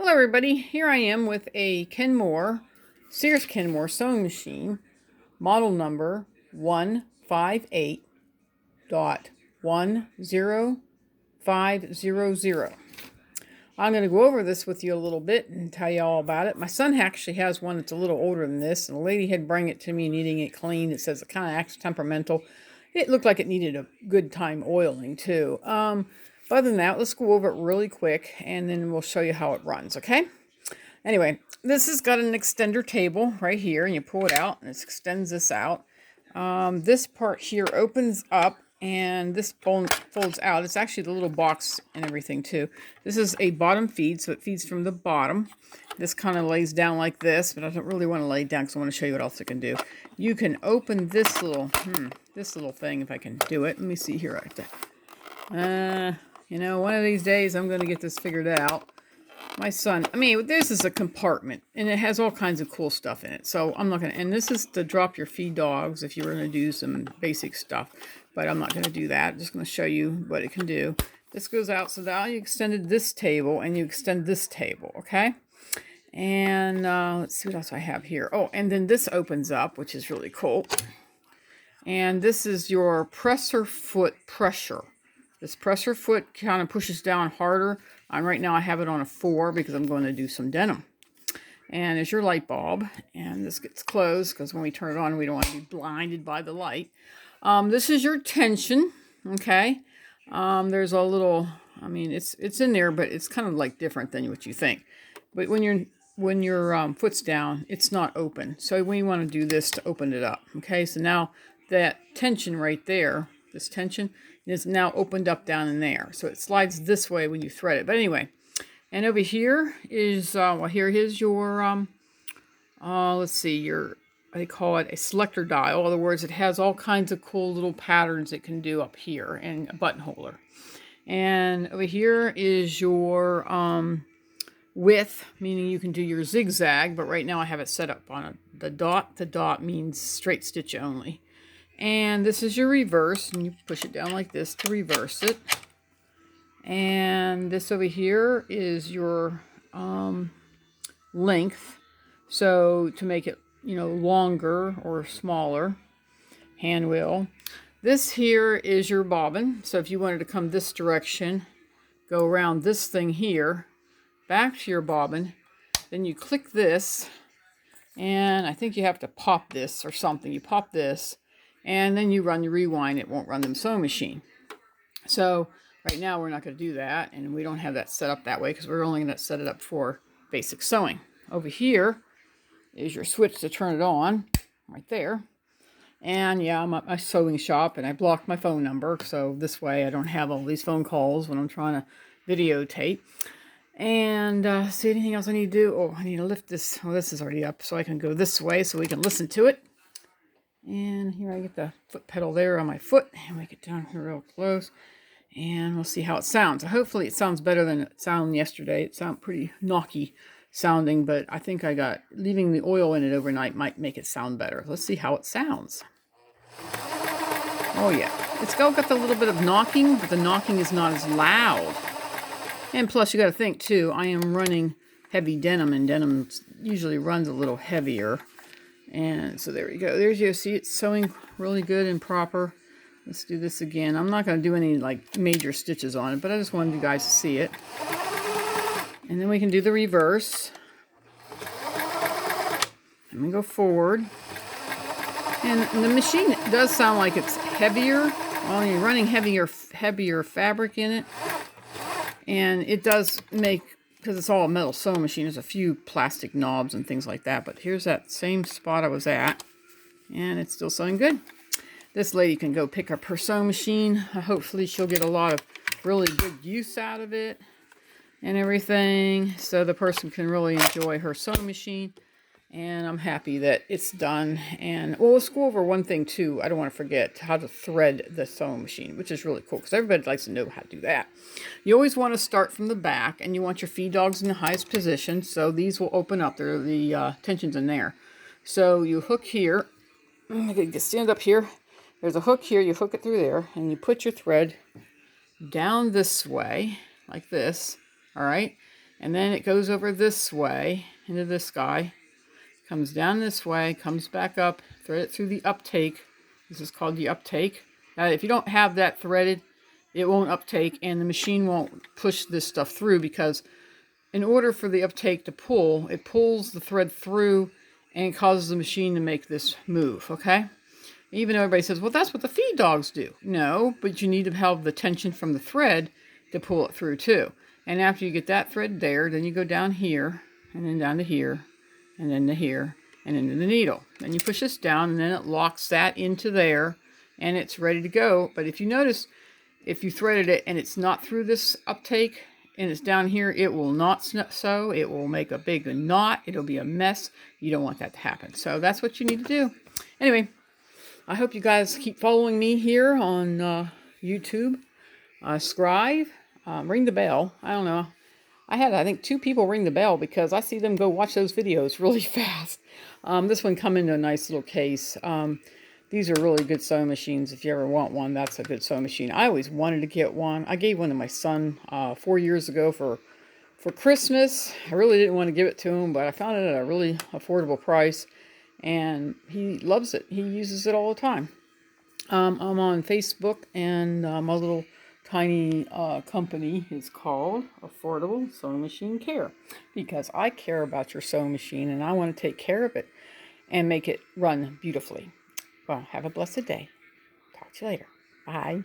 Hello everybody, here I am with a Kenmore, Sears Kenmore sewing machine, model number 158.10500. I'm going to go over this with you a little bit and tell you all about it. My son actually has one that's a little older than this, and the lady had bring it to me needing it cleaned. It says it kind of acts temperamental. It looked like it needed a good time oiling too. But other than that, let's go over it really quick and then we'll show you how it runs, okay? Anyway, this has got an extender table right here, and you pull it out, and it extends this out. This part here opens up, and this folds out. It's actually the little box and everything, too. This is a bottom feed, so it feeds from the bottom. This kind of lays down like this, but I don't really want to lay it down because I want to show you what else it can do. You can open this little thing, if I can do it. Let me see here. One of these days I'm going to get this figured out. My son, this is a compartment, and it has all kinds of cool stuff in it. So I'm not going to, and this is to drop your feed dogs if you were going to do some basic stuff. But I'm not going to do that. I'm just going to show you what it can do. This goes out, so now you extended this table, and you extend this table, okay? And let's see what else I have here. Oh, and then this opens up, which is really cool. And this is your presser foot pressure. This presser foot kind of pushes down harder. Right now I have it on a 4 because I'm going to do some denim. And there's your light bulb. And this gets closed because when we turn it on, we don't want to be blinded by the light. This is your tension. Okay. There's a little, it's in there, but it's kind of like different than what you think. But when your foot's down, it's not open. So we want to do this to open it up. Okay. So now that tension right there, this tension is now opened up down in there. So it slides this way when you thread it. But anyway, and over here is, here is your, let's see, I call it a selector dial. In other words, it has all kinds of cool little patterns it can do up here, and a button holder. And over here is your width, meaning you can do your zigzag, but right now I have it set up on the dot. The dot means straight stitch only. And this is your reverse, and you push it down like this to reverse it. And this over here is your length. So to make it, longer or smaller, hand wheel. This here is your bobbin. So if you wanted to come this direction, go around this thing here, back to your bobbin, then you click this, and I think you have to pop this or something. You pop this, and then you run your rewind. It won't run the sewing machine. So right now we're not going to do that, and we don't have that set up that way because we're only going to set it up for basic sewing. Over here is your switch to turn it on, right there. And yeah, I'm at my sewing shop, and I blocked my phone number, so this way I don't have all these phone calls when I'm trying to videotape. And see, anything else I need to do? Oh, I need to lift this. Well, this is already up, so I can go this way so we can listen to it. And here I get the foot pedal there on my foot, and we get down here real close, and we'll see how it sounds. Hopefully it sounds better than it sounded yesterday. It sounded pretty knocky sounding, but I think leaving the oil in it overnight might make it sound better. Let's see how it sounds. Oh yeah, it's got a little bit of knocking, but the knocking is not as loud. And plus you got to think too, I am running heavy denim, and denim usually runs a little heavier. And so there we go. There's you see it's sewing really good and proper. Let's do this again. I'm not going to do any major stitches on it, but I just wanted you guys to see it. And then we can do the reverse. And we go forward. And the machine does sound like it's heavier. Well, you're running heavier fabric in it. And it does make, because it's all a metal sewing machine, there's a few plastic knobs and things like that. But here's that same spot I was at, and it's still sewing good. This lady can go pick up her sewing machine. Hopefully she'll get a lot of really good use out of it and everything, so the person can really enjoy her sewing machine. And I'm happy that it's done. And well, let's go over one thing too. I don't want to forget how to thread the sewing machine, which is really cool because everybody likes to know how to do that. You always want to start from the back, and you want your feed dogs in the highest position. So these will open up. There are the tensions in there. So you hook here. I'm going to stand up here. There's a hook here. You hook it through there, and you put your thread down this way, like this. All right. And then it goes over this way into this guy, comes down this way, comes back up, thread it through the uptake. This is called the uptake. Now, if you don't have that threaded, it won't uptake and the machine won't push this stuff through, because in order for the uptake to pull, it pulls the thread through and causes the machine to make this move, okay? Even though everybody says, well, that's what the feed dogs do. No, but you need to have the tension from the thread to pull it through too. And after you get that thread there, then you go down here, and then down to here, and then to here, and into the needle. Then you push this down, and then it locks that into there, and it's ready to go. But if you notice, if you threaded it and it's not through this uptake, and it's down here, it will not sew. It will make a big knot. It'll be a mess. You don't want that to happen. So that's what you need to do. Anyway, I hope you guys keep following me here on YouTube. Subscribe. Ring the bell. I don't know. I had, I think, 2 people ring the bell because I see them go watch those videos really fast. This one come into a nice little case. These are really good sewing machines. If you ever want one, that's a good sewing machine. I always wanted to get one. I gave one to my son 4 years ago for Christmas. I really didn't want to give it to him, but I found it at a really affordable price. And he loves it. He uses it all the time. I'm on Facebook, and my little tiny company is called Affordable Sewing Machine Care, because I care about your sewing machine and I want to take care of it and make it run beautifully. Well, have a blessed day. Talk to you later. Bye.